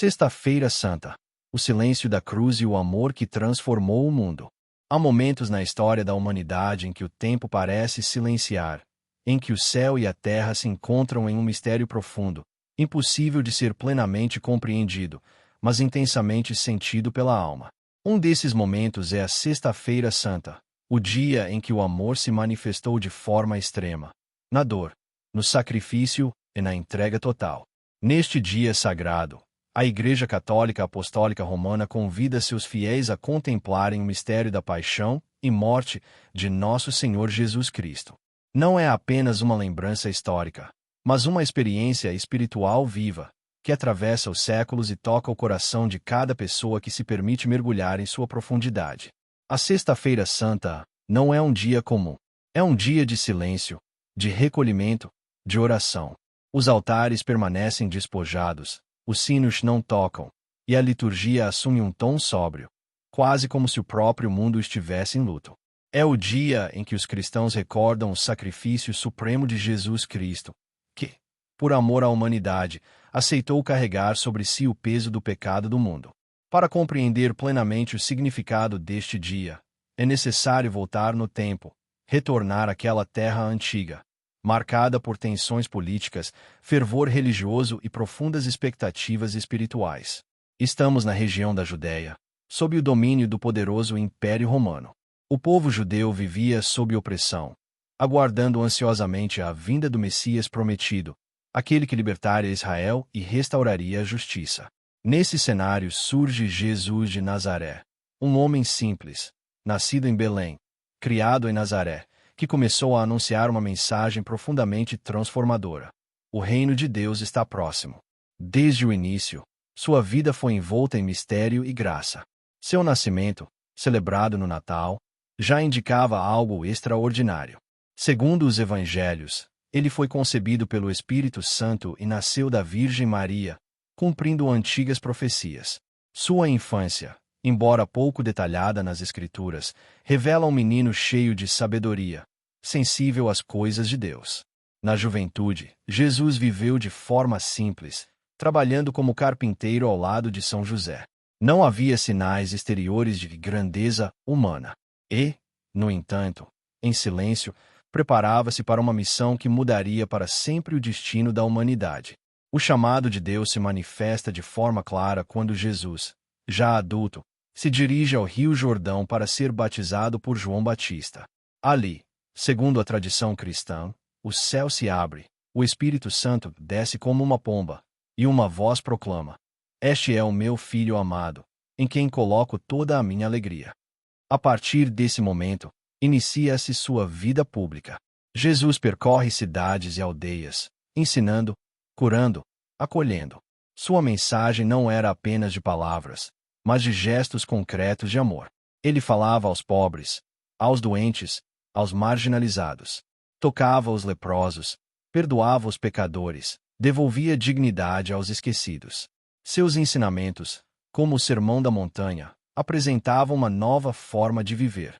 Sexta-feira Santa. O silêncio da cruz e o amor que transformou o mundo. Há momentos na história da humanidade em que o tempo parece silenciar, em que o céu e a terra se encontram em um mistério profundo, impossível de ser plenamente compreendido, mas intensamente sentido pela alma. Um desses momentos é a Sexta-feira Santa, o dia em que o amor se manifestou de forma extrema, na dor, no sacrifício e na entrega total. Neste dia sagrado, a Igreja Católica Apostólica Romana convida seus fiéis a contemplarem o mistério da paixão e morte de Nosso Senhor Jesus Cristo. Não é apenas uma lembrança histórica, mas uma experiência espiritual viva, que atravessa os séculos e toca o coração de cada pessoa que se permite mergulhar em sua profundidade. A Sexta-feira Santa não é um dia comum. É um dia de silêncio, de recolhimento, de oração. Os altares permanecem despojados, os sinos não tocam, e a liturgia assume um tom sóbrio, quase como se o próprio mundo estivesse em luto. É o dia em que os cristãos recordam o sacrifício supremo de Jesus Cristo, que, por amor à humanidade, aceitou carregar sobre si o peso do pecado do mundo. Para compreender plenamente o significado deste dia, é necessário voltar no tempo, retornar àquela terra antiga, marcada por tensões políticas, fervor religioso e profundas expectativas espirituais. Estamos na região da Judéia, sob o domínio do poderoso Império Romano. O povo judeu vivia sob opressão, aguardando ansiosamente a vinda do Messias prometido, aquele que libertaria Israel e restauraria a justiça. Nesse cenário surge Jesus de Nazaré, um homem simples, nascido em Belém, criado em Nazaré, que começou a anunciar uma mensagem profundamente transformadora. O reino de Deus está próximo. Desde o início, sua vida foi envolta em mistério e graça. Seu nascimento, celebrado no Natal, já indicava algo extraordinário. Segundo os evangelhos, ele foi concebido pelo Espírito Santo e nasceu da Virgem Maria, cumprindo antigas profecias. Sua infância, embora pouco detalhada nas Escrituras, revela um menino cheio de sabedoria, sensível às coisas de Deus. Na juventude, Jesus viveu de forma simples, trabalhando como carpinteiro ao lado de São José. Não havia sinais exteriores de grandeza humana. E, no entanto, em silêncio, preparava-se para uma missão que mudaria para sempre o destino da humanidade. O chamado de Deus se manifesta de forma clara quando Jesus, já adulto, se dirige ao Rio Jordão para ser batizado por João Batista. Ali, segundo a tradição cristã, o céu se abre, o Espírito Santo desce como uma pomba, e uma voz proclama: "Este é o meu Filho amado, em quem coloco toda a minha alegria." A partir desse momento, inicia-se sua vida pública. Jesus percorre cidades e aldeias, ensinando, curando, acolhendo. Sua mensagem não era apenas de palavras, mas de gestos concretos de amor. Ele falava aos pobres, aos doentes, aos marginalizados. Tocava os leprosos, perdoava os pecadores, devolvia dignidade aos esquecidos. Seus ensinamentos, como o Sermão da Montanha, apresentavam uma nova forma de viver.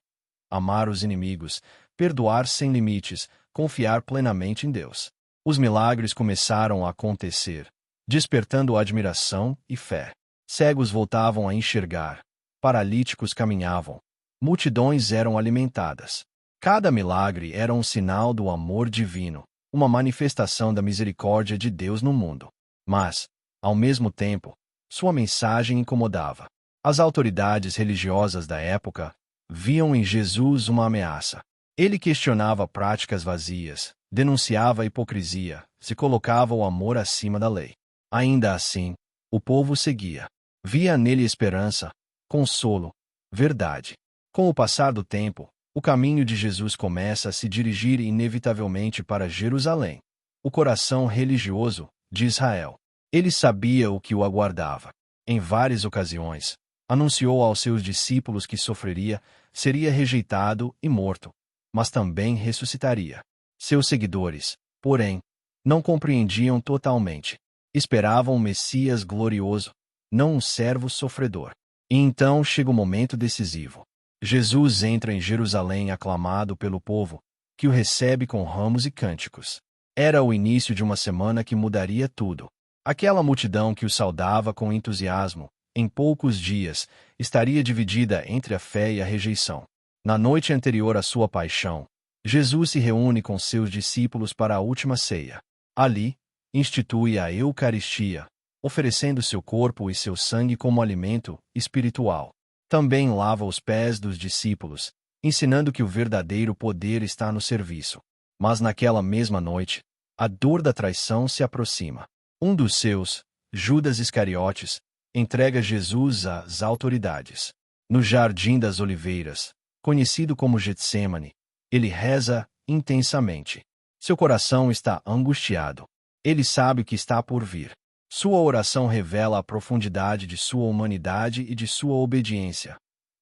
Amar os inimigos, perdoar sem limites, confiar plenamente em Deus. Os milagres começaram a acontecer, despertando admiração e fé. Cegos voltavam a enxergar, paralíticos caminhavam, multidões eram alimentadas. Cada milagre era um sinal do amor divino, uma manifestação da misericórdia de Deus no mundo. Mas, ao mesmo tempo, sua mensagem incomodava. As autoridades religiosas da época viam em Jesus uma ameaça. Ele questionava práticas vazias, denunciava a hipocrisia, se colocava o amor acima da lei. Ainda assim, o povo seguia. Via nele esperança, consolo, verdade. Com o passar do tempo, o caminho de Jesus começa a se dirigir inevitavelmente para Jerusalém, o coração religioso de Israel. Ele sabia o que o aguardava. Em várias ocasiões, anunciou aos seus discípulos que sofreria, seria rejeitado e morto, mas também ressuscitaria. Seus seguidores, porém, não compreendiam totalmente. Esperavam um Messias glorioso, não um servo sofredor. E então chega o momento decisivo. Jesus entra em Jerusalém aclamado pelo povo, que o recebe com ramos e cânticos. Era o início de uma semana que mudaria tudo. Aquela multidão que o saudava com entusiasmo, em poucos dias, estaria dividida entre a fé e a rejeição. Na noite anterior à sua paixão, Jesus se reúne com seus discípulos para a última ceia. Ali, institui a Eucaristia, oferecendo seu corpo e seu sangue como alimento espiritual. Também lava os pés dos discípulos, ensinando que o verdadeiro poder está no serviço. Mas naquela mesma noite, a dor da traição se aproxima. Um dos seus, Judas Iscariotes, entrega Jesus às autoridades. No Jardim das Oliveiras, conhecido como Getsêmani, ele reza intensamente. Seu coração está angustiado. Ele sabe o que está por vir. Sua oração revela a profundidade de sua humanidade e de sua obediência.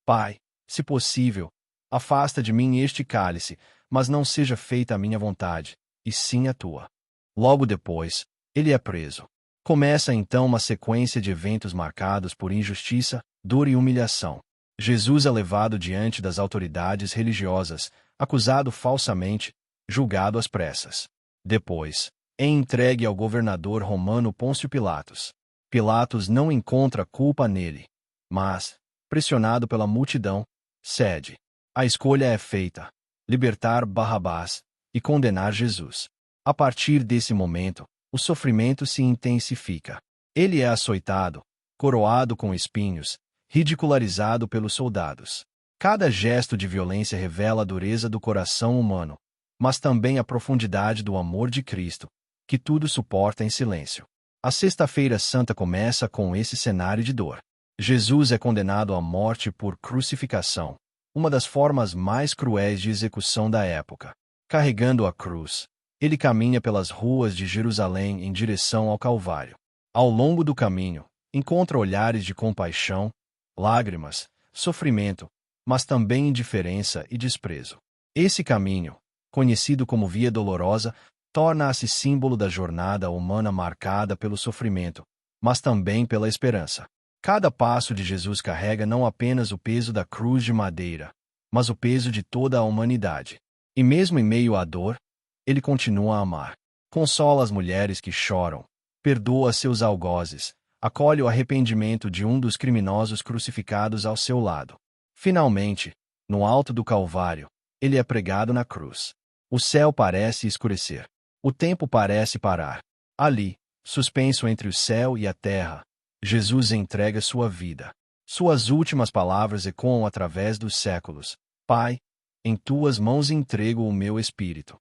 Pai, se possível, afasta de mim este cálice, mas não seja feita a minha vontade, e sim a tua. Logo depois, ele é preso. Começa então uma sequência de eventos marcados por injustiça, dor e humilhação. Jesus é levado diante das autoridades religiosas, acusado falsamente, julgado às pressas. Depois, é entregue ao governador romano Pôncio Pilatos. Pilatos não encontra culpa nele, mas, pressionado pela multidão, cede. A escolha é feita: libertar Barrabás e condenar Jesus. A partir desse momento, o sofrimento se intensifica. Ele é açoitado, coroado com espinhos, ridicularizado pelos soldados. Cada gesto de violência revela a dureza do coração humano, mas também a profundidade do amor de Cristo, que tudo suporta em silêncio. A Sexta-feira Santa começa com esse cenário de dor. Jesus é condenado à morte por crucificação, uma das formas mais cruéis de execução da época. Carregando a cruz, ele caminha pelas ruas de Jerusalém em direção ao Calvário. Ao longo do caminho, encontra olhares de compaixão, lágrimas, sofrimento, mas também indiferença e desprezo. Esse caminho, conhecido como Via Dolorosa, torna-se símbolo da jornada humana marcada pelo sofrimento, mas também pela esperança. Cada passo de Jesus carrega não apenas o peso da cruz de madeira, mas o peso de toda a humanidade. E mesmo em meio à dor, ele continua a amar. Consola as mulheres que choram, perdoa seus algozes, acolhe o arrependimento de um dos criminosos crucificados ao seu lado. Finalmente, no alto do Calvário, ele é pregado na cruz. O céu parece escurecer. O tempo parece parar. Ali, suspenso entre o céu e a terra, Jesus entrega sua vida. Suas últimas palavras ecoam através dos séculos: Pai, em tuas mãos entrego o meu espírito.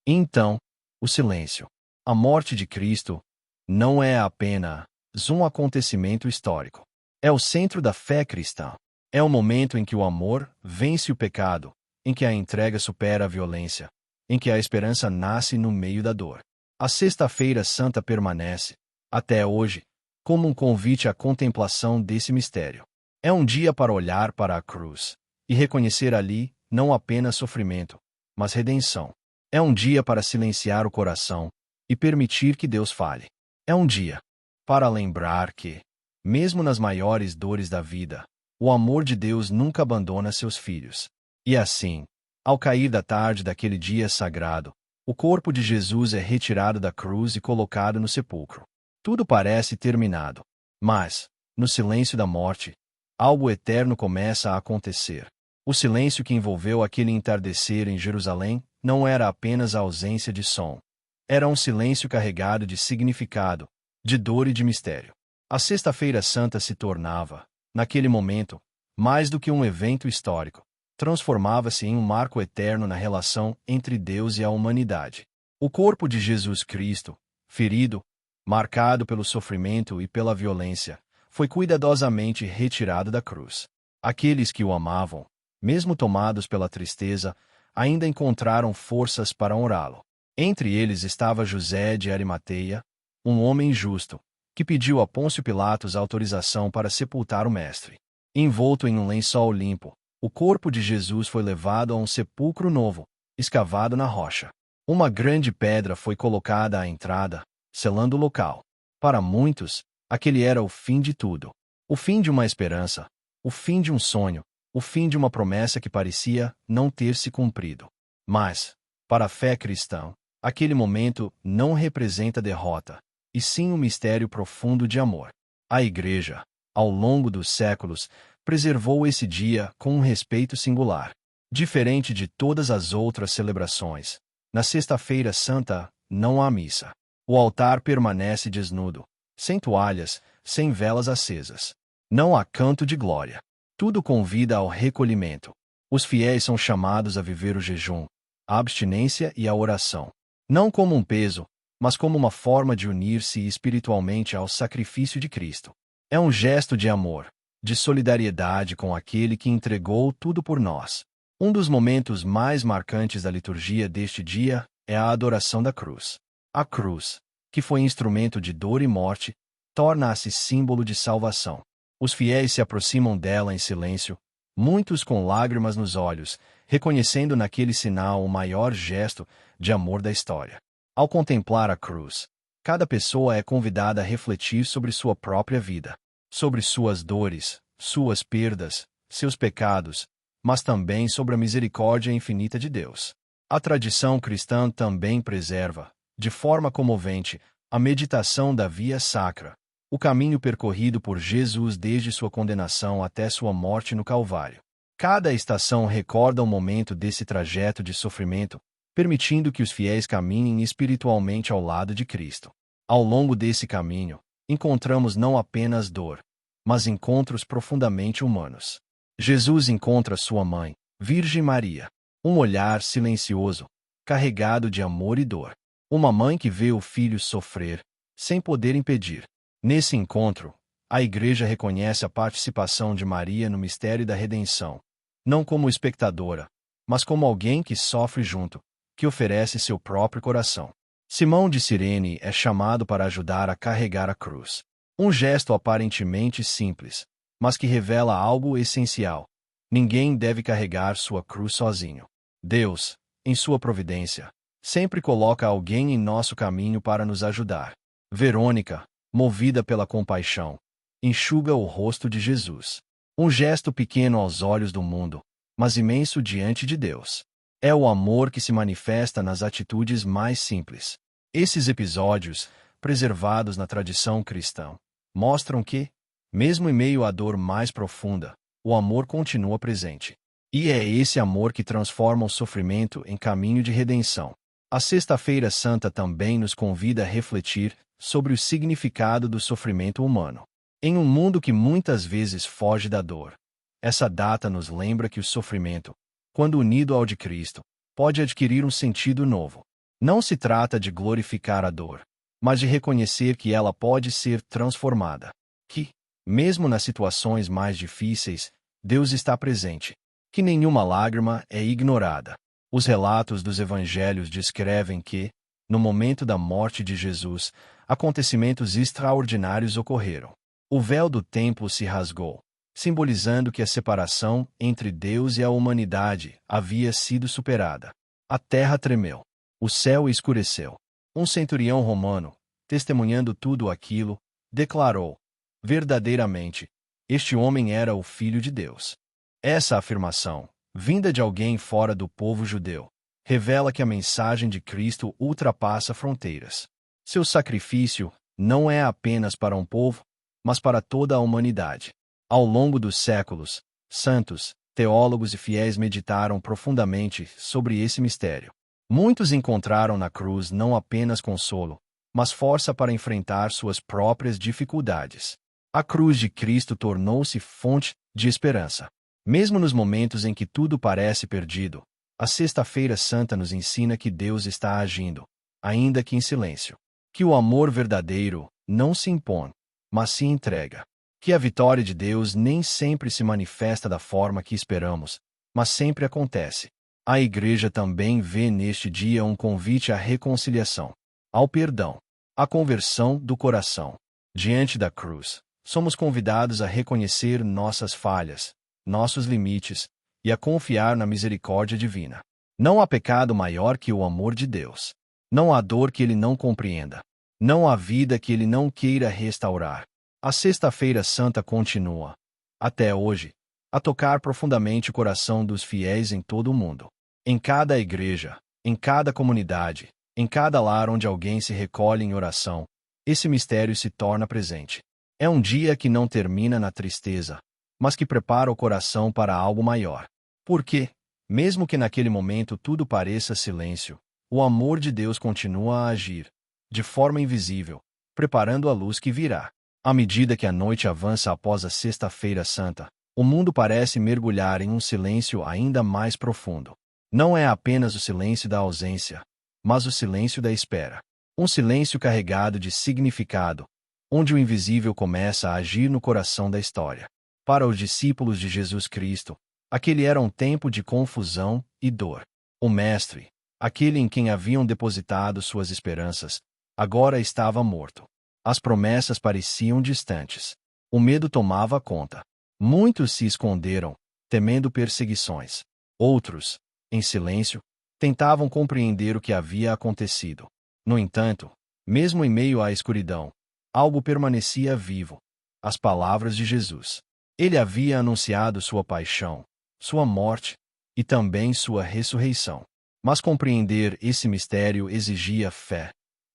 E então, o silêncio. A morte de Cristo não é apenas um acontecimento histórico. É o centro da fé cristã. É o momento em que o amor vence o pecado, em que a entrega supera a violência, em que a esperança nasce no meio da dor. A Sexta-feira Santa permanece, até hoje, como um convite à contemplação desse mistério. É um dia para olhar para a cruz e reconhecer ali não apenas sofrimento, mas redenção. É um dia para silenciar o coração e permitir que Deus fale. É um dia para lembrar que, mesmo nas maiores dores da vida, o amor de Deus nunca abandona seus filhos. E assim, ao cair da tarde daquele dia sagrado, o corpo de Jesus é retirado da cruz e colocado no sepulcro. Tudo parece terminado. Mas, no silêncio da morte, algo eterno começa a acontecer. O silêncio que envolveu aquele entardecer em Jerusalém não era apenas a ausência de som. Era um silêncio carregado de significado, de dor e de mistério. A Sexta-feira Santa se tornava, naquele momento, mais do que um evento histórico. Transformava-se em um marco eterno na relação entre Deus e a humanidade. O corpo de Jesus Cristo, ferido, marcado pelo sofrimento e pela violência, foi cuidadosamente retirado da cruz. Aqueles que o amavam, mesmo tomados pela tristeza, ainda encontraram forças para honrá-lo. Entre eles estava José de Arimateia, um homem justo, que pediu a Pôncio Pilatos autorização para sepultar o mestre. Envolto em um lençol limpo, o corpo de Jesus foi levado a um sepulcro novo, escavado na rocha. Uma grande pedra foi colocada à entrada, selando o local. Para muitos, aquele era o fim de tudo. O fim de uma esperança, o fim de um sonho, o fim de uma promessa que parecia não ter se cumprido. Mas, para a fé cristã, aquele momento não representa derrota, e sim um mistério profundo de amor. A Igreja, ao longo dos séculos, preservou esse dia com um respeito singular. Diferente de todas as outras celebrações, na Sexta-feira Santa não há missa. O altar permanece desnudo, sem toalhas, sem velas acesas. Não há canto de glória. Tudo convida ao recolhimento. Os fiéis são chamados a viver o jejum, a abstinência e a oração. Não como um peso, mas como uma forma de unir-se espiritualmente ao sacrifício de Cristo. É um gesto de amor, de solidariedade com aquele que entregou tudo por nós. Um dos momentos mais marcantes da liturgia deste dia é a adoração da cruz. A cruz, que foi instrumento de dor e morte, torna-se símbolo de salvação. Os fiéis se aproximam dela em silêncio, muitos com lágrimas nos olhos, reconhecendo naquele sinal o maior gesto de amor da história. Ao contemplar a cruz, cada pessoa é convidada a refletir sobre sua própria vida, sobre suas dores, suas perdas, seus pecados, mas também sobre a misericórdia infinita de Deus. A tradição cristã também preserva, de forma comovente, a meditação da Via Sacra, o caminho percorrido por Jesus desde sua condenação até sua morte no Calvário. Cada estação recorda um momento desse trajeto de sofrimento, permitindo que os fiéis caminhem espiritualmente ao lado de Cristo. Ao longo desse caminho, encontramos não apenas dor, mas encontros profundamente humanos. Jesus encontra sua mãe, Virgem Maria, um olhar silencioso, carregado de amor e dor. Uma mãe que vê o filho sofrer, sem poder impedir. Nesse encontro, a Igreja reconhece a participação de Maria no mistério da redenção, não como espectadora, mas como alguém que sofre junto, que oferece seu próprio coração. Simão de Cirene é chamado para ajudar a carregar a cruz. Um gesto aparentemente simples, mas que revela algo essencial. Ninguém deve carregar sua cruz sozinho. Deus, em sua providência, sempre coloca alguém em nosso caminho para nos ajudar. Verônica, movida pela compaixão, enxuga o rosto de Jesus. Um gesto pequeno aos olhos do mundo, mas imenso diante de Deus. É o amor que se manifesta nas atitudes mais simples. Esses episódios, preservados na tradição cristã, mostram que, mesmo em meio à dor mais profunda, o amor continua presente. E é esse amor que transforma o sofrimento em caminho de redenção. A Sexta-feira Santa também nos convida a refletir sobre o significado do sofrimento humano. Em um mundo que muitas vezes foge da dor, essa data nos lembra que o sofrimento, quando unido ao de Cristo, pode adquirir um sentido novo. Não se trata de glorificar a dor, mas de reconhecer que ela pode ser transformada. Que, mesmo nas situações mais difíceis, Deus está presente. Que nenhuma lágrima é ignorada. Os relatos dos evangelhos descrevem que, no momento da morte de Jesus, acontecimentos extraordinários ocorreram. O véu do templo se rasgou, simbolizando que a separação entre Deus e a humanidade havia sido superada. A terra tremeu. O céu escureceu. Um centurião romano, testemunhando tudo aquilo, declarou: verdadeiramente, este homem era o Filho de Deus. Essa afirmação, vinda de alguém fora do povo judeu, revela que a mensagem de Cristo ultrapassa fronteiras. Seu sacrifício não é apenas para um povo, mas para toda a humanidade. Ao longo dos séculos, santos, teólogos e fiéis meditaram profundamente sobre esse mistério. Muitos encontraram na cruz não apenas consolo, mas força para enfrentar suas próprias dificuldades. A cruz de Cristo tornou-se fonte de esperança. Mesmo nos momentos em que tudo parece perdido, a Sexta-feira Santa nos ensina que Deus está agindo, ainda que em silêncio. Que o amor verdadeiro não se impõe, mas se entrega. Que a vitória de Deus nem sempre se manifesta da forma que esperamos, mas sempre acontece. A Igreja também vê neste dia um convite à reconciliação, ao perdão, à conversão do coração. Diante da cruz, somos convidados a reconhecer nossas falhas, nossos limites, e a confiar na misericórdia divina. Não há pecado maior que o amor de Deus. Não há dor que Ele não compreenda. Não há vida que Ele não queira restaurar. A Sexta-feira Santa continua, até hoje, a tocar profundamente o coração dos fiéis em todo o mundo. Em cada igreja, em cada comunidade, em cada lar onde alguém se recolhe em oração, esse mistério se torna presente. É um dia que não termina na tristeza, mas que prepara o coração para algo maior. Porque, mesmo que naquele momento tudo pareça silêncio, o amor de Deus continua a agir, de forma invisível, preparando a luz que virá. À medida que a noite avança após a Sexta-feira Santa, o mundo parece mergulhar em um silêncio ainda mais profundo. Não é apenas o silêncio da ausência, mas o silêncio da espera. Um silêncio carregado de significado, onde o invisível começa a agir no coração da história. Para os discípulos de Jesus Cristo, aquele era um tempo de confusão e dor. O Mestre, aquele em quem haviam depositado suas esperanças, agora estava morto. As promessas pareciam distantes. O medo tomava conta. Muitos se esconderam, temendo perseguições. Outros, em silêncio, tentavam compreender o que havia acontecido. No entanto, mesmo em meio à escuridão, algo permanecia vivo: as palavras de Jesus. Ele havia anunciado sua paixão, sua morte e também sua ressurreição. Mas compreender esse mistério exigia fé.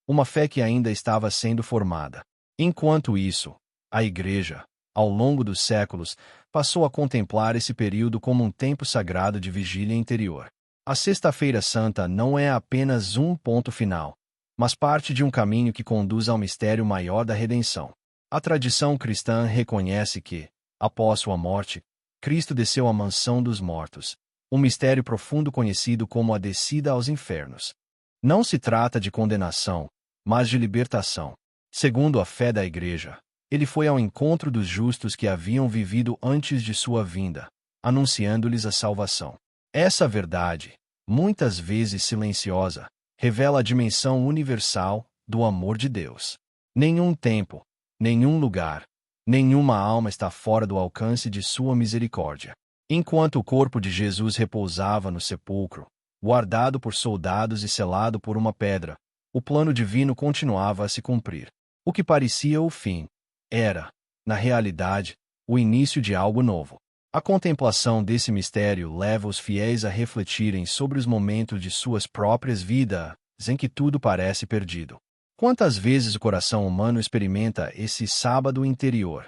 Uma fé que ainda estava sendo formada. Enquanto isso, a Igreja, ao longo dos séculos, passou a contemplar esse período como um tempo sagrado de vigília interior. A Sexta-feira Santa não é apenas um ponto final, mas parte de um caminho que conduz ao mistério maior da redenção. A tradição cristã reconhece que, após sua morte, Cristo desceu à mansão dos mortos, um mistério profundo conhecido como a descida aos infernos. Não se trata de condenação, mas de libertação. Segundo a fé da Igreja, ele foi ao encontro dos justos que haviam vivido antes de sua vinda, anunciando-lhes a salvação. Essa verdade, muitas vezes silenciosa, revela a dimensão universal do amor de Deus. Nenhum tempo, nenhum lugar, nenhuma alma está fora do alcance de sua misericórdia. Enquanto o corpo de Jesus repousava no sepulcro, guardado por soldados e selado por uma pedra, o plano divino continuava a se cumprir. O que parecia o fim era, na realidade, o início de algo novo. A contemplação desse mistério leva os fiéis a refletirem sobre os momentos de suas próprias vidas em que tudo parece perdido. Quantas vezes o coração humano experimenta esse sábado interior,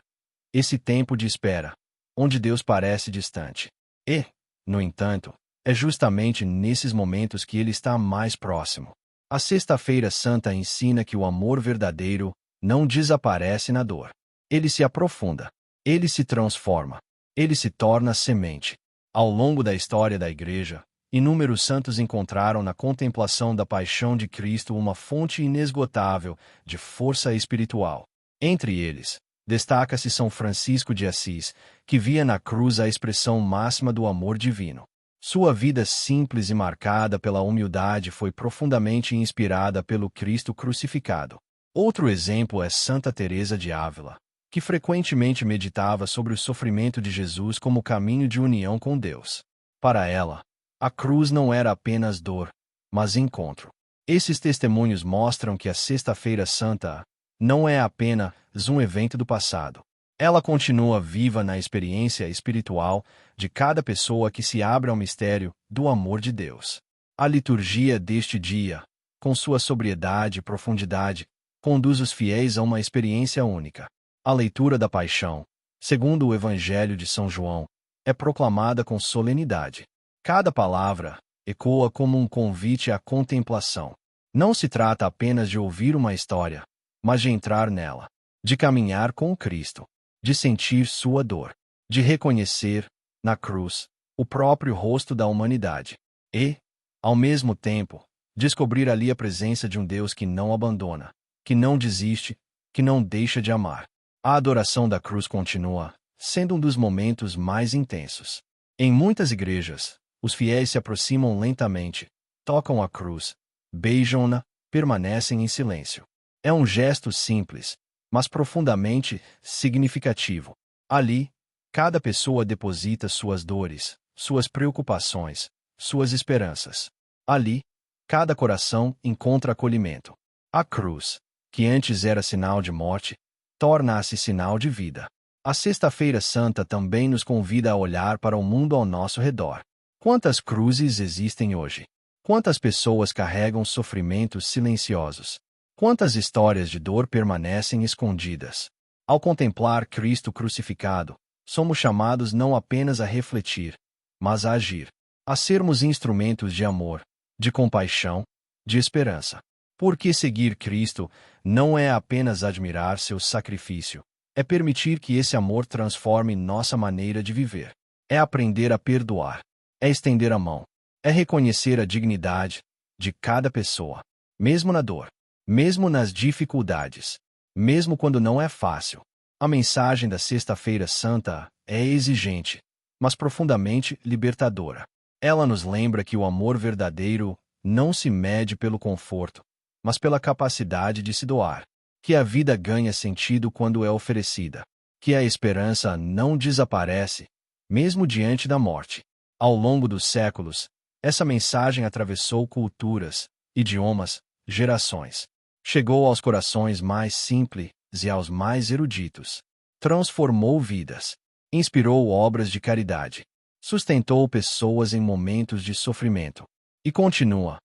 esse tempo de espera, onde Deus parece distante? E, no entanto, é justamente nesses momentos que Ele está mais próximo. A Sexta-feira Santa ensina que o amor verdadeiro não desaparece na dor. Ele se aprofunda. Ele se transforma. Ele se torna semente. Ao longo da história da Igreja, inúmeros santos encontraram na contemplação da paixão de Cristo uma fonte inesgotável de força espiritual. Entre eles, destaca-se São Francisco de Assis, que via na cruz a expressão máxima do amor divino. Sua vida simples e marcada pela humildade foi profundamente inspirada pelo Cristo crucificado. Outro exemplo é Santa Teresa de Ávila, que frequentemente meditava sobre o sofrimento de Jesus como caminho de união com Deus. Para ela, a cruz não era apenas dor, mas encontro. Esses testemunhos mostram que a Sexta-feira Santa não é apenas um evento do passado. Ela continua viva na experiência espiritual de cada pessoa que se abre ao mistério do amor de Deus. A liturgia deste dia, com sua sobriedade e profundidade, conduz os fiéis a uma experiência única. A leitura da Paixão, segundo o Evangelho de São João, é proclamada com solenidade. Cada palavra ecoa como um convite à contemplação. Não se trata apenas de ouvir uma história, mas de entrar nela, de caminhar com Cristo, de sentir sua dor, de reconhecer, na cruz, o próprio rosto da humanidade e, ao mesmo tempo, descobrir ali a presença de um Deus que não abandona, que não desiste, que não deixa de amar. A adoração da cruz continua sendo um dos momentos mais intensos. Em muitas igrejas, os fiéis se aproximam lentamente, tocam a cruz, beijam-na, permanecem em silêncio. É um gesto simples, mas profundamente significativo. Ali, cada pessoa deposita suas dores, suas preocupações, suas esperanças. Ali, cada coração encontra acolhimento. A cruz, que antes era sinal de morte, torna-se sinal de vida. A Sexta-feira Santa também nos convida a olhar para o mundo ao nosso redor. Quantas cruzes existem hoje? Quantas pessoas carregam sofrimentos silenciosos? Quantas histórias de dor permanecem escondidas? Ao contemplar Cristo crucificado, somos chamados não apenas a refletir, mas a agir, a sermos instrumentos de amor, de compaixão, de esperança. Porque seguir Cristo não é apenas admirar seu sacrifício, é permitir que esse amor transforme nossa maneira de viver. É aprender a perdoar, é estender a mão, é reconhecer a dignidade de cada pessoa, mesmo na dor, mesmo nas dificuldades, mesmo quando não é fácil. A mensagem da Sexta-feira Santa é exigente, mas profundamente libertadora. Ela nos lembra que o amor verdadeiro não se mede pelo conforto, mas pela capacidade de se doar, que a vida ganha sentido quando é oferecida, que a esperança não desaparece, mesmo diante da morte. Ao longo dos séculos, essa mensagem atravessou culturas, idiomas, gerações. Chegou aos corações mais simples e aos mais eruditos. Transformou vidas, inspirou obras de caridade, sustentou pessoas em momentos de sofrimento e continua,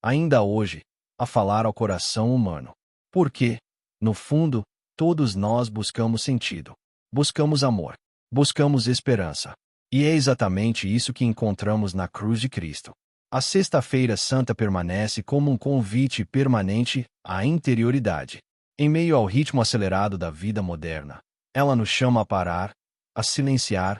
ainda hoje, a falar ao coração humano. Porque, no fundo, todos nós buscamos sentido, buscamos amor, buscamos esperança. E é exatamente isso que encontramos na cruz de Cristo. A Sexta-feira Santa permanece como um convite permanente à interioridade. Em meio ao ritmo acelerado da vida moderna, ela nos chama a parar, a silenciar,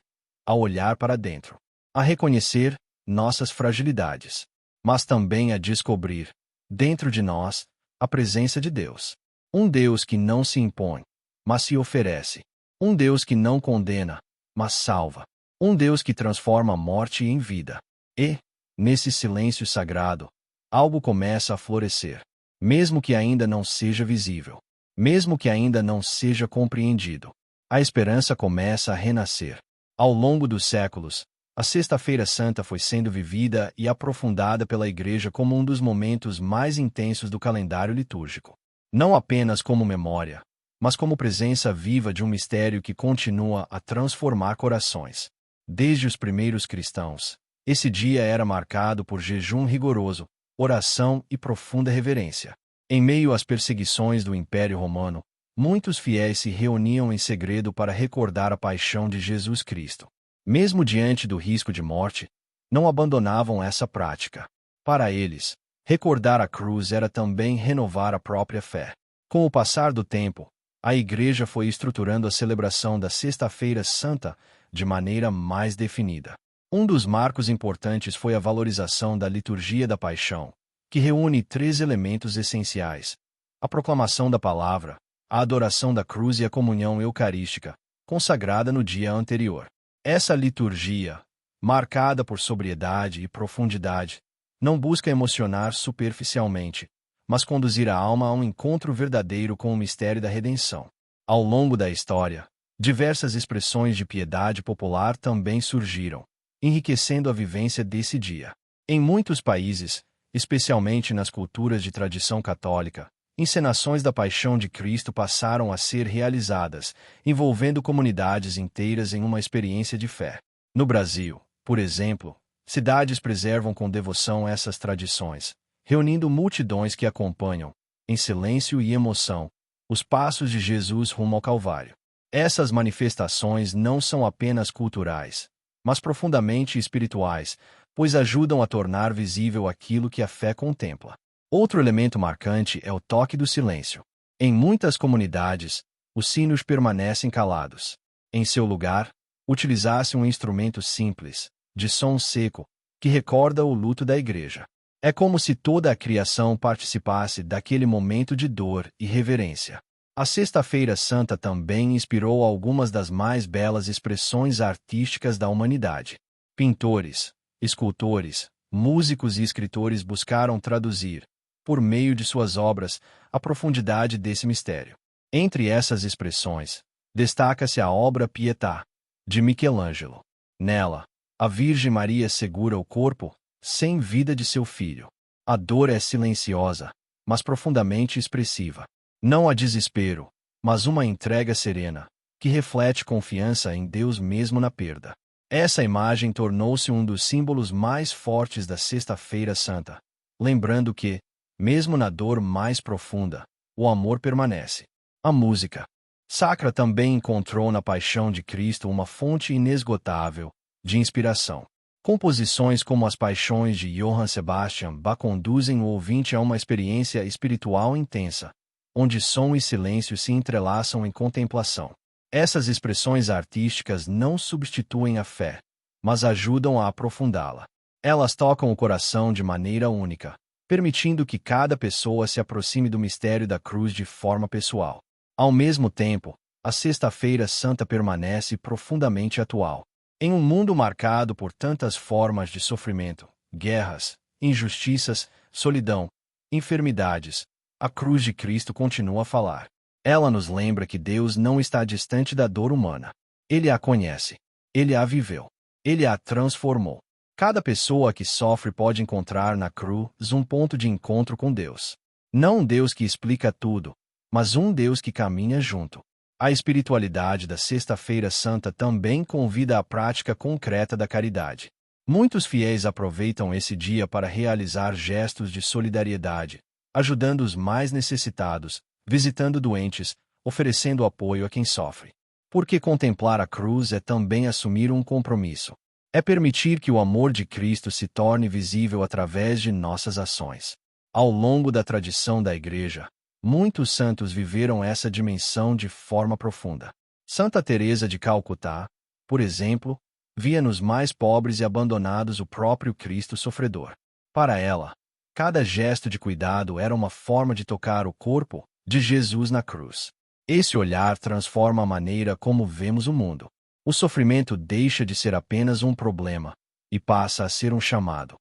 a olhar para dentro, a reconhecer nossas fragilidades, mas também a descobrir, dentro de nós, a presença de Deus. Um Deus que não se impõe, mas se oferece. Um Deus que não condena, mas salva. Um Deus que transforma a morte em vida. E, nesse silêncio sagrado, algo começa a florescer. Mesmo que ainda não seja visível. Mesmo que ainda não seja compreendido. A esperança começa a renascer. Ao longo dos séculos, a Sexta-feira Santa foi sendo vivida e aprofundada pela Igreja como um dos momentos mais intensos do calendário litúrgico. Não apenas como memória, mas como presença viva de um mistério que continua a transformar corações. Desde os primeiros cristãos, esse dia era marcado por jejum rigoroso, oração e profunda reverência. Em meio às perseguições do Império Romano, muitos fiéis se reuniam em segredo para recordar a paixão de Jesus Cristo. Mesmo diante do risco de morte, não abandonavam essa prática. Para eles, recordar a cruz era também renovar a própria fé. Com o passar do tempo, a Igreja foi estruturando a celebração da Sexta-feira Santa de maneira mais definida. Um dos marcos importantes foi a valorização da liturgia da paixão, que reúne 3 elementos essenciais: a proclamação da palavra, a adoração da cruz e a comunhão eucarística, consagrada no dia anterior. Essa liturgia, marcada por sobriedade e profundidade, não busca emocionar superficialmente, mas conduzir a alma a um encontro verdadeiro com o mistério da redenção. Ao longo da história, diversas expressões de piedade popular também surgiram, enriquecendo a vivência desse dia. Em muitos países, especialmente nas culturas de tradição católica, encenações da Paixão de Cristo passaram a ser realizadas, envolvendo comunidades inteiras em uma experiência de fé. No Brasil, por exemplo, cidades preservam com devoção essas tradições, reunindo multidões que acompanham, em silêncio e emoção, os passos de Jesus rumo ao Calvário. Essas manifestações não são apenas culturais, mas profundamente espirituais, pois ajudam a tornar visível aquilo que a fé contempla. Outro elemento marcante é o toque do silêncio. Em muitas comunidades, os sinos permanecem calados. Em seu lugar, utilizasse um instrumento simples, de som seco, que recorda o luto da Igreja. É como se toda a criação participasse daquele momento de dor e reverência. A Sexta-feira Santa também inspirou algumas das mais belas expressões artísticas da humanidade. Pintores, escultores, músicos e escritores buscaram traduzir, por meio de suas obras, a profundidade desse mistério. Entre essas expressões, destaca-se a obra Pietà, de Michelangelo. Nela, a Virgem Maria segura o corpo, sem vida de seu filho. A dor é silenciosa, mas profundamente expressiva. Não há desespero, mas uma entrega serena, que reflete confiança em Deus mesmo na perda. Essa imagem tornou-se um dos símbolos mais fortes da Sexta-feira Santa, lembrando que, mesmo na dor mais profunda, o amor permanece. A música sacra também encontrou na paixão de Cristo uma fonte inesgotável de inspiração. Composições como as Paixões de Johann Sebastian Bach conduzem o ouvinte a uma experiência espiritual intensa, onde som e silêncio se entrelaçam em contemplação. Essas expressões artísticas não substituem a fé, mas ajudam a aprofundá-la. Elas tocam o coração de maneira única, permitindo que cada pessoa se aproxime do mistério da cruz de forma pessoal. Ao mesmo tempo, a Sexta-feira Santa permanece profundamente atual. Em um mundo marcado por tantas formas de sofrimento, guerras, injustiças, solidão, enfermidades, a cruz de Cristo continua a falar. Ela nos lembra que Deus não está distante da dor humana. Ele a conhece. Ele a viveu. Ele a transformou. Cada pessoa que sofre pode encontrar na cruz um ponto de encontro com Deus. Não um Deus que explica tudo, mas um Deus que caminha junto. A espiritualidade da Sexta-feira Santa também convida à prática concreta da caridade. Muitos fiéis aproveitam esse dia para realizar gestos de solidariedade, ajudando os mais necessitados, visitando doentes, oferecendo apoio a quem sofre. Porque contemplar a cruz é também assumir um compromisso. É permitir que o amor de Cristo se torne visível através de nossas ações. Ao longo da tradição da Igreja, muitos santos viveram essa dimensão de forma profunda. Santa Teresa de Calcutá, por exemplo, via nos mais pobres e abandonados o próprio Cristo sofredor. Para ela, cada gesto de cuidado era uma forma de tocar o corpo de Jesus na cruz. Esse olhar transforma a maneira como vemos o mundo. O sofrimento deixa de ser apenas um problema e passa a ser um chamado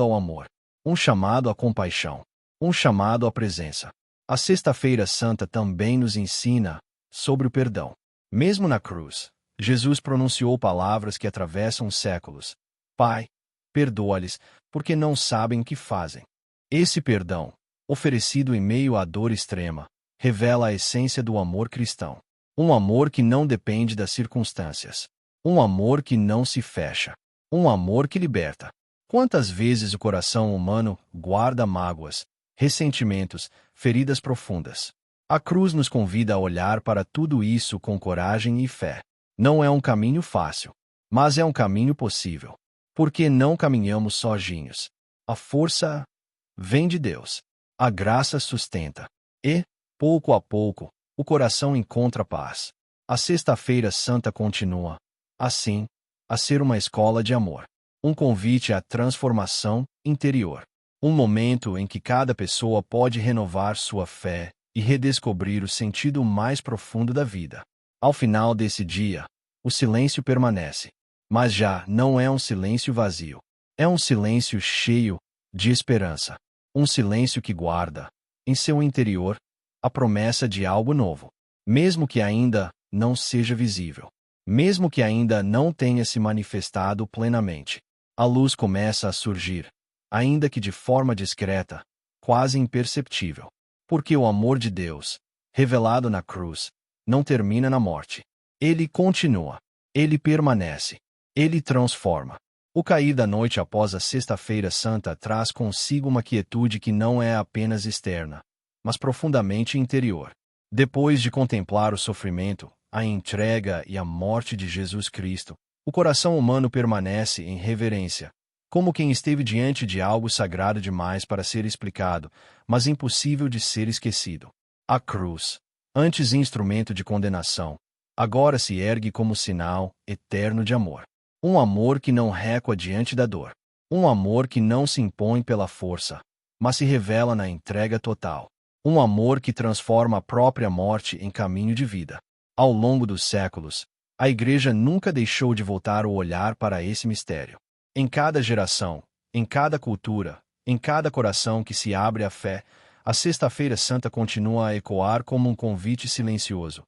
ao amor, um chamado à compaixão, um chamado à presença. A Sexta-feira Santa também nos ensina sobre o perdão. Mesmo na cruz, Jesus pronunciou palavras que atravessam séculos. Pai, perdoa-lhes, porque não sabem o que fazem. Esse perdão, oferecido em meio à dor extrema, revela a essência do amor cristão. Um amor que não depende das circunstâncias. Um amor que não se fecha. Um amor que liberta. Quantas vezes o coração humano guarda mágoas, ressentimentos, feridas profundas? A cruz nos convida a olhar para tudo isso com coragem e fé. Não é um caminho fácil, mas é um caminho possível. Porque não caminhamos sozinhos. A força vem de Deus. A graça sustenta. E, pouco a pouco, o coração encontra paz. A Sexta-feira Santa continua, assim, a ser uma escola de amor. Um convite à transformação interior. Um momento em que cada pessoa pode renovar sua fé e redescobrir o sentido mais profundo da vida. Ao final desse dia, o silêncio permanece. Mas já não é um silêncio vazio. É um silêncio cheio de esperança. Um silêncio que guarda, em seu interior, a promessa de algo novo. Mesmo que ainda não seja visível. Mesmo que ainda não tenha se manifestado plenamente. A luz começa a surgir, ainda que de forma discreta, quase imperceptível. Porque o amor de Deus, revelado na cruz, não termina na morte. Ele continua. Ele permanece. Ele transforma. O cair da noite após a Sexta-feira Santa traz consigo uma quietude que não é apenas externa, mas profundamente interior. Depois de contemplar o sofrimento, a entrega e a morte de Jesus Cristo, o coração humano permanece em reverência, como quem esteve diante de algo sagrado demais para ser explicado, mas impossível de ser esquecido. A cruz, antes instrumento de condenação, agora se ergue como sinal eterno de amor. Um amor que não recua diante da dor. Um amor que não se impõe pela força, mas se revela na entrega total. Um amor que transforma a própria morte em caminho de vida. Ao longo dos séculos, a Igreja nunca deixou de voltar o olhar para esse mistério. Em cada geração, em cada cultura, em cada coração que se abre à fé, a Sexta-feira Santa continua a ecoar como um convite silencioso.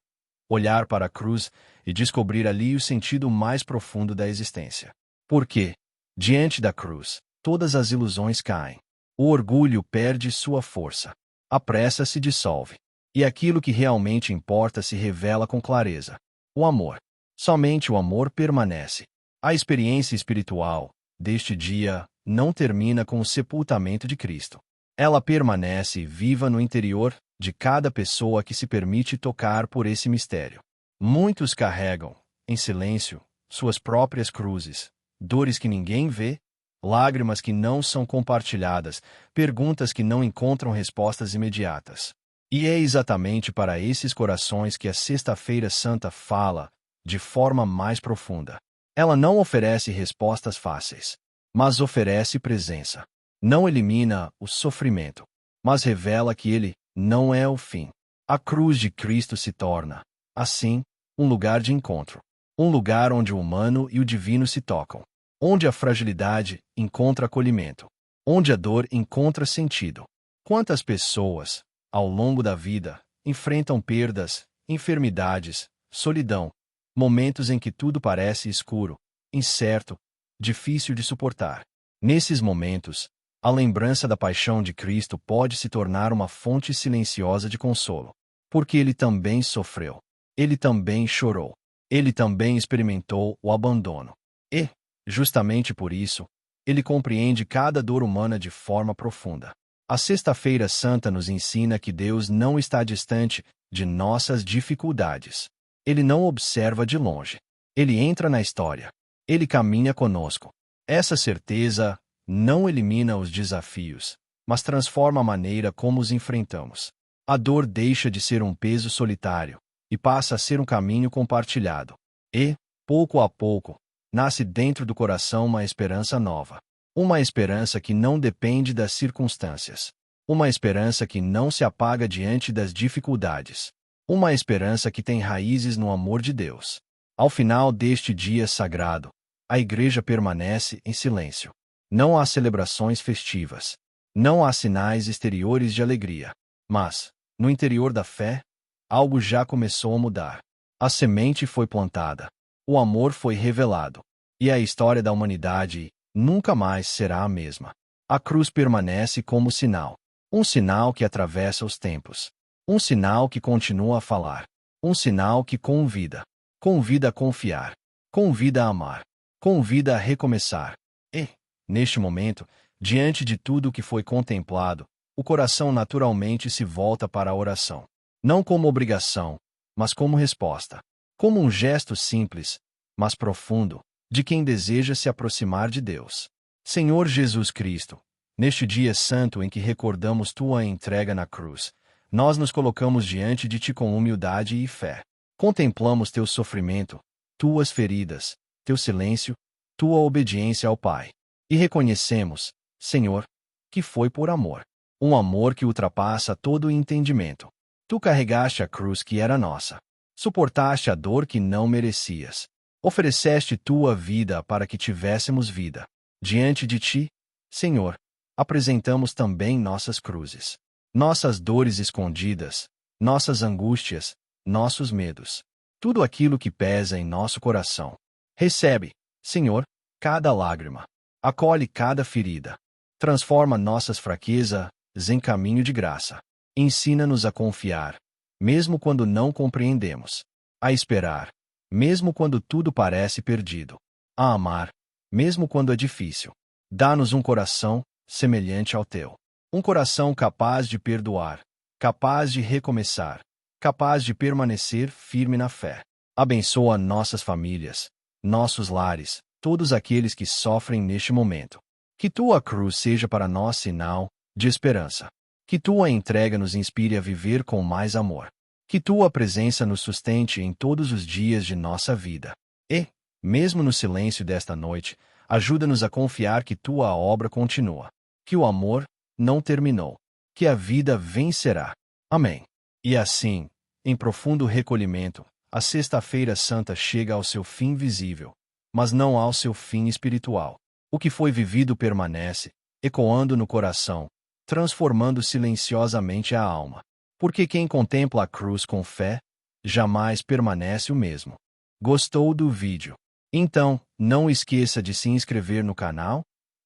Olhar para a cruz e descobrir ali o sentido mais profundo da existência. Porque, diante da cruz, todas as ilusões caem. O orgulho perde sua força. A pressa se dissolve. E aquilo que realmente importa se revela com clareza. O amor. Somente o amor permanece. A experiência espiritual deste dia não termina com o sepultamento de Cristo. Ela permanece viva no interior de cada pessoa que se permite tocar por esse mistério. Muitos carregam, em silêncio, suas próprias cruzes, dores que ninguém vê, lágrimas que não são compartilhadas, perguntas que não encontram respostas imediatas. E é exatamente para esses corações que a Sexta-feira Santa fala, de forma mais profunda. Ela não oferece respostas fáceis, mas oferece presença. Não elimina o sofrimento, mas revela que ele não é o fim. A cruz de Cristo se torna, assim, um lugar de encontro. Um lugar onde o humano e o divino se tocam. Onde a fragilidade encontra acolhimento. Onde a dor encontra sentido. Quantas pessoas, ao longo da vida, enfrentam perdas, enfermidades, solidão, momentos em que tudo parece escuro, incerto, difícil de suportar. Nesses momentos, a lembrança da paixão de Cristo pode se tornar uma fonte silenciosa de consolo. Porque ele também sofreu. Ele também chorou. Ele também experimentou o abandono. E, justamente por isso, ele compreende cada dor humana de forma profunda. A Sexta-feira Santa nos ensina que Deus não está distante de nossas dificuldades. Ele não observa de longe. Ele entra na história. Ele caminha conosco. Essa certeza não elimina os desafios, mas transforma a maneira como os enfrentamos. A dor deixa de ser um peso solitário e passa a ser um caminho compartilhado. E, pouco a pouco, nasce dentro do coração uma esperança nova. Uma esperança que não depende das circunstâncias. Uma esperança que não se apaga diante das dificuldades. Uma esperança que tem raízes no amor de Deus. Ao final deste dia sagrado, a igreja permanece em silêncio. Não há celebrações festivas. Não há sinais exteriores de alegria. Mas, no interior da fé, algo já começou a mudar. A semente foi plantada. O amor foi revelado. E a história da humanidade nunca mais será a mesma. A cruz permanece como sinal. Um sinal que atravessa os tempos. Um sinal que continua a falar. Um sinal que convida. Convida a confiar. Convida a amar. Convida a recomeçar. E, neste momento, diante de tudo o que foi contemplado, o coração naturalmente se volta para a oração. Não como obrigação, mas como resposta. Como um gesto simples, mas profundo, de quem deseja se aproximar de Deus. Senhor Jesus Cristo, neste dia santo em que recordamos tua entrega na cruz, nós nos colocamos diante de ti com humildade e fé. Contemplamos teu sofrimento, tuas feridas, teu silêncio, tua obediência ao Pai. E reconhecemos, Senhor, que foi por amor. Um amor que ultrapassa todo o entendimento. Tu carregaste a cruz que era nossa. Suportaste a dor que não merecias. Ofereceste tua vida para que tivéssemos vida. Diante de ti, Senhor, apresentamos também nossas cruzes. Nossas dores escondidas, nossas angústias, nossos medos. Tudo aquilo que pesa em nosso coração. Recebe, Senhor, cada lágrima. Acolhe cada ferida. Transforma nossas fraquezas em caminho de graça. Ensina-nos a confiar, mesmo quando não compreendemos. A esperar, mesmo quando tudo parece perdido. A amar, mesmo quando é difícil. Dá-nos um coração semelhante ao teu. Um coração capaz de perdoar, capaz de recomeçar, capaz de permanecer firme na fé. Abençoa nossas famílias, nossos lares, todos aqueles que sofrem neste momento. Que tua cruz seja para nós sinal de esperança. Que tua entrega nos inspire a viver com mais amor. Que tua presença nos sustente em todos os dias de nossa vida. E, mesmo no silêncio desta noite, ajuda-nos a confiar que tua obra continua. Que o amor não terminou. Que a vida vencerá. Amém. E assim, em profundo recolhimento, a Sexta-feira Santa chega ao seu fim visível, mas não ao seu fim espiritual. O que foi vivido permanece, ecoando no coração, transformando silenciosamente a alma. Porque quem contempla a cruz com fé, jamais permanece o mesmo. Gostou do vídeo? Então, não esqueça de se inscrever no canal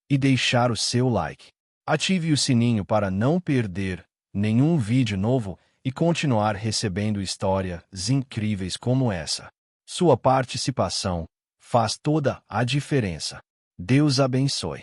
e deixar o seu like. Ative o sininho para não perder nenhum vídeo novo e continuar recebendo histórias incríveis como essa. Sua participação faz toda a diferença. Deus abençoe.